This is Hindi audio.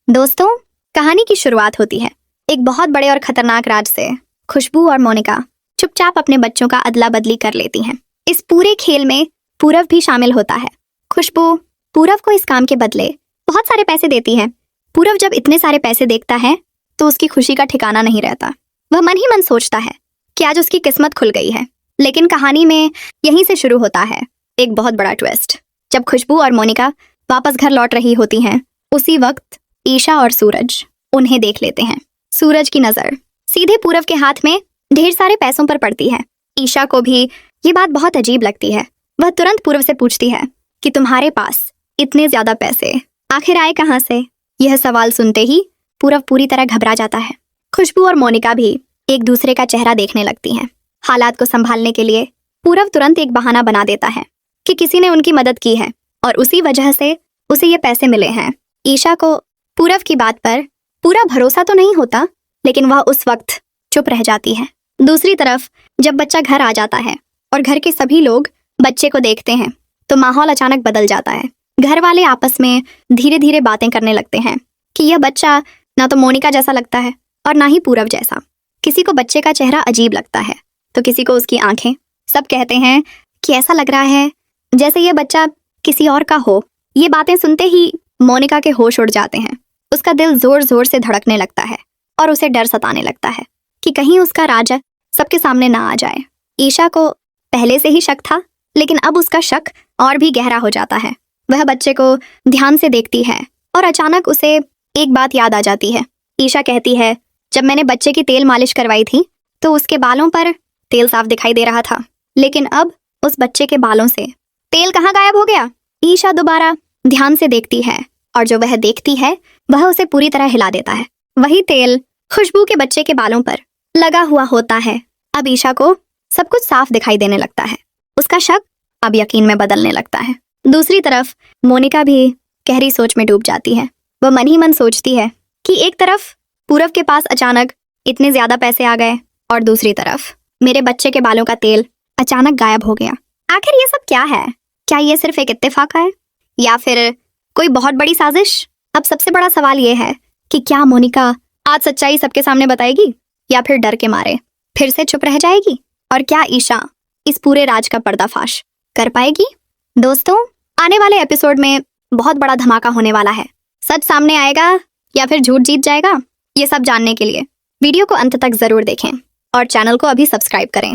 दोस्तों, कहानी की शुरुआत होती है एक बहुत बड़े और खतरनाक राज से। खुशबू और मोनिका चुपचाप अपने बच्चों का अदला बदली कर लेती हैं। इस पूरे खेल में पूरव भी शामिल होता है। खुशबू पूरव को इस काम के बदले बहुत सारे पैसे देती है। पूरव जब इतने सारे पैसे देखता है तो उसकी खुशी का ठिकाना नहीं रहता। वह मन ही मन सोचता है कि आज उसकी किस्मत खुल गई है। लेकिन कहानी में यहीं से शुरू होता है एक बहुत बड़ा ट्विस्ट। जब खुशबू और मोनिका वापस घर लौट रही होती हैं, उसी वक्त ईशा और सूरज उन्हें देख लेते हैं। सूरज की नजर सीधे पूरव के हाथ में ढेर सारे पैसों पर पड़ती है। ईशा को भी ये बात बहुत अजीब लगती है। वह तुरंत पूरव से पूछती है कि तुम्हारे पास इतने ज्यादा पैसे आखिर आए कहाँ से? यह सवाल सुनते ही पूरव पूरी तरह घबरा जाता है। खुशबू और मोनिका भी एक दूसरे का चेहरा देखने लगती हैं। हालात को संभालने के लिए पूरव तुरंत एक बहाना बना देता है कि किसी ने उनकी मदद की है और उसी वजह से उसे ये पैसे मिले हैं। ईशा को पूरव की बात पर पूरा भरोसा तो नहीं होता, लेकिन वह उस वक्त चुप रह जाती है। दूसरी तरफ जब बच्चा घर आ जाता है और घर के सभी लोग बच्चे को देखते हैं तो माहौल अचानक बदल जाता है। घर वाले आपस में धीरे धीरे बातें करने लगते हैं कि यह बच्चा ना तो मोनिका जैसा लगता है और ना ही पूरव जैसा। किसी को बच्चे का चेहरा अजीब लगता है तो किसी को उसकी आंखें। सब कहते हैं कि ऐसा लग रहा है जैसे यह बच्चा किसी और का हो। ये बातें सुनते ही मोनिका के होश उड़ जाते हैं। उसका दिल जोर जोर से धड़कने लगता है और उसे डर सताने लगता है कि कहीं उसका राज सबके सामने ना आ जाए। ईशा को पहले से ही शक था, लेकिन अब उसका शक और भी गहरा हो जाता है। वह बच्चे को ध्यान से देखती है और अचानक उसे एक बात याद आ जाती है। ईशा कहती है, जब मैंने बच्चे की तेल मालिश करवाई थी तो उसके बालों पर तेल साफ दिखाई दे रहा था, लेकिन अब उस बच्चे के बालों से तेल कहाँ गायब हो गया? ईशा दोबारा ध्यान से देखती है और जो वह देखती है वह उसे पूरी तरह हिला देता है। वही तेल खुशबू के बच्चे के बालों पर लगा हुआ होता है। अब ईशा को सब कुछ साफ दिखाई देने लगता है। उसका शक अब यकीन में बदलने लगता है। दूसरी तरफ मोनिका भी गहरी सोच में डूब जाती है। वह मन ही मन सोचती है कि एक तरफ पूरव के पास अचानक इतने ज्यादा पैसे आ गए और दूसरी तरफ मेरे बच्चे के बालों का तेल अचानक गायब हो गया। आखिर ये सब क्या है? क्या ये सिर्फ एक इत्तेफाक है या फिर कोई बहुत बड़ी साजिश? अब सबसे बड़ा सवाल ये है कि क्या मोनिका आज सच्चाई सबके सामने बताएगी या फिर डर के मारे फिर से चुप रह जाएगी? और क्या ईशा इस पूरे राज का पर्दाफाश कर पाएगी? दोस्तों, आने वाले एपिसोड में बहुत बड़ा धमाका होने वाला है। सच सामने आएगा या फिर झूठ जीत जाएगा? ये सब जानने के लिए वीडियो को अंत तक जरूर देखें और चैनल को अभी सब्सक्राइब करें।